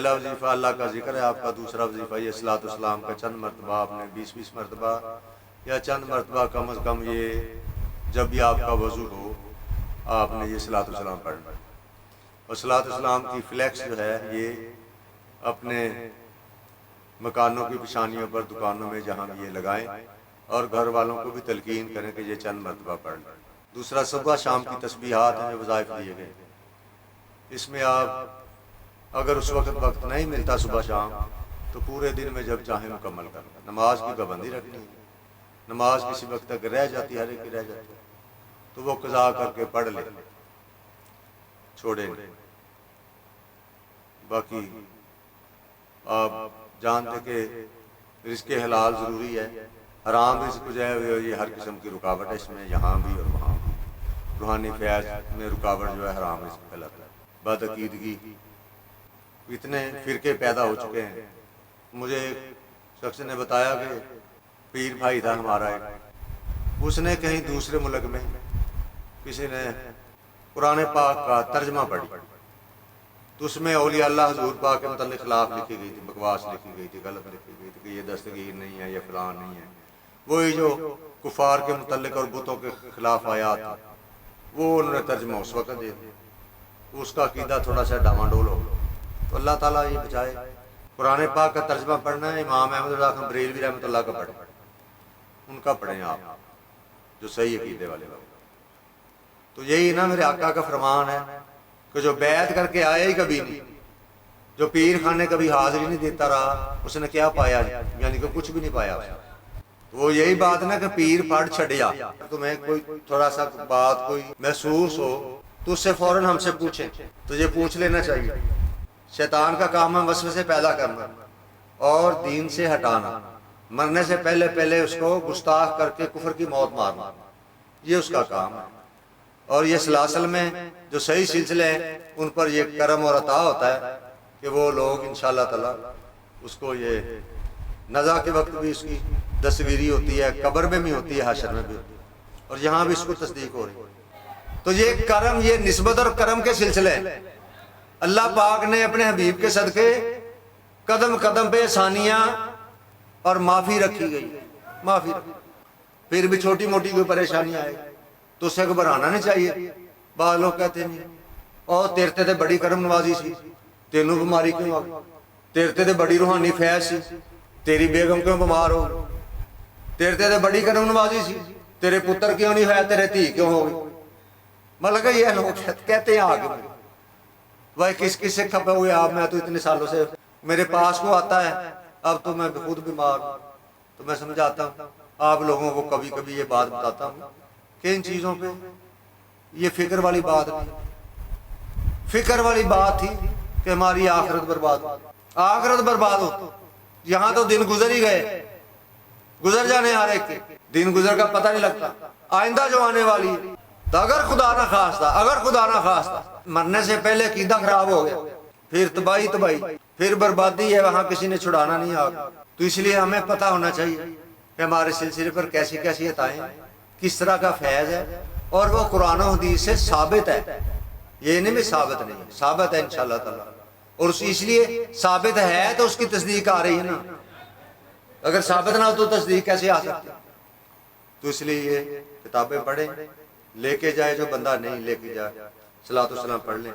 پہلا وظیفہ اللہ کا ذکر ہے آپ کا، دوسرا وظیفہ یہ صلاۃ والسلام کا چند مرتبہ آپ نے 20 مرتبہ یا چند مرتبہ کم از کم یہ جب بھی آپ کا وضو ہو آپ نے یہ صلاۃ والسلام پڑھنا. اور صلاۃ والسلام کی فلیکس جو ہے یہ اپنے مکانوں کی پیشانیوں پر، دکانوں میں جہاں بھی یہ لگائیں، اور گھر والوں کو بھی تلقین کریں کہ یہ چند مرتبہ پڑھ لیں. دوسرا صبح شام کی تسبیحات ہیں جو وظائف دیے گئے، اس میں آپ اگر اس وقت نہیں ملتا صبح شام تو پورے دن میں جب چاہیں مکمل کرنا. نماز کی پابندی رکھنی ہے، نماز کسی وقت تک رہ جاتی ہے، ہر ایک کی رہ جاتی ہے تو وہ قضا کر کے پڑھ لے، چھوڑے نہیں. باقی آپ جانتے کہ رزق حلال ضروری ہے، حرام رزق جو ہے یہ ہر قسم کی رکاوٹ ہے، اس میں یہاں بھی اور وہاں بھی. روحانی فیض میں رکاوٹ جو ہے حرام رزق پھیلاتا ہے. بدعقیدگی، اتنے فرقے پیدا ہو چکے ہیں. مجھے ایک شخص نے بتایا کہ پیر بھائی تھا ہمارا ایک، اس نے کہیں دوسرے ملک میں کسی نے قرآن پاک کا ترجمہ پڑھی تو اس میں اولیاء اللہ حضور پاک کے متعلق خلاف لکھی گئی تھی، بکواس لکھی گئی تھی، غلط لکھی گئی تھی کہ یہ دستگیر نہیں ہے، یہ فلان نہیں ہے. وہی جو کفار کے متعلق اور بتوں کے خلاف آیات وہ انہوں نے ترجمہ اس وقت دے دیا. اس کا عقیدہ تھوڑا سا ڈاواڈول ہو. تو اللہ تعالیٰ یہ بچائے. قرآن پاک کا ترجمہ پڑھنا ہے امام احمد رضا خان بریلوی رحمۃ اللہ کا پڑھیں، ان کا پڑھیں آپ جو صحیح عقیدے والے لوگ. تو یہی نا میرے آقا کا فرمان ہے کہ جو بیعت کر کے آیا ہی کبھی نہیں، جو پیر خانے کبھی حاضری نہیں دیتا رہا، اس نے کیا پایا؟ یعنی کہ کچھ بھی نہیں پایا. وہ یہی بات نا کہ پیر پڑھ چھڑیا. تمہیں کوئی تھوڑا سا بات کوئی محسوس ہو تو اس سے فوراً ہم سے پوچھیں، تجھے پوچھ لینا چاہیے. شیطان کا کام ہے وسوسے پیدا کرنا اور دین سے ہٹانا، مرنے سے پہلے پہلے اس کو گستاخ کر کے کفر کی موت مارنا، یہ اس کا کام ہے. اور یہ سلاسل میں جو صحیح سلسلے ہیں ان پر یہ کرم اور عطا ہوتا ہے کہ وہ لوگ انشاءاللہ تعالی اس کو یہ نزا کے وقت بھی اس کی دستگیری ہوتی ہے، قبر میں بھی ہوتی ہے، حشر میں بھی ہوتی ہے، اور یہاں بھی اس کو تصدیق ہو رہی ہے. تو یہ کرم، یہ نسبت اور کرم کے سلسلے ہیں. اللہ پاک نے اپنے حبیب کے صدقے قدم قدم پہ آسانیاں اور معافی رکھی گئی، معافی. پھر بھی چھوٹی موٹی کوئی پریشانی آئے تو اس سے گھبرانا نہیں چاہیے. بعض لوگ کہتے ہیں اور تیرتے تے بڑی کرم نوازی سی، تینوں بیماری کیوں آ گئی؟ تیرتے تے بڑی روحانی فیض سی، تیری بیگم کیوں بیمار ہو؟ تیرتے تے بڑی کرم نوازی سی، تیرے پتر کیوں نہیں ہوا، تیرے دھی کیوں ہو گئی؟ مطلب کہ یہ لوگ کہتے ہیں آگے بھائی کس کس سے کھپے ہوئے آپ، میں تو اتنے سالوں سے میرے پاس کو آتا ہے، اب تو میں خود بیمار ہوں. تو میں سمجھاتا ہوں آپ لوگوں کو، کبھی کبھی یہ بات بتاتا ہوں کہ ان چیزوں پہ یہ فکر والی بات نہیں. فکر والی بات تھی کہ ہماری آخرت برباد ہو، آخرت برباد ہو. یہاں تو دن گزر ہی گئے، گزر جانے ہر ایک کے دن گزر کا پتہ نہیں لگتا. آئندہ جو آنے والی ہے تو اگر خدا نہ خواستہ، اگر خدا نہ خواستہ مرنے سے پہلے عقیدہ خراب ہو گیا، پھر تباہی تباہی، پھر بربادی ہے، وہاں کسی نے چھڑانا نہیں آگا. تو اس لیے ہمیں پتہ ہونا چاہیے کہ ہمارے سلسلے پر کیسی کیسی عطائیں، کس طرح کا فیض ہے، اور وہ قرآن و حدیث سے ثابت ہے. یہ نہیں میں ثابت نہیں، ثابت ہے انشاءاللہ تعالی. اور اس لیے ثابت ہے تو اس کی تصدیق آ رہی ہے نا. اگر ثابت نہ ہو تو تصدیق کیسے آ سکتی؟ تو اس لیے یہ کتابیں پڑھیں، لے کے جائے جو بندہ نہیں لے کے جائے، صلاۃ والسلام پڑھ لیں.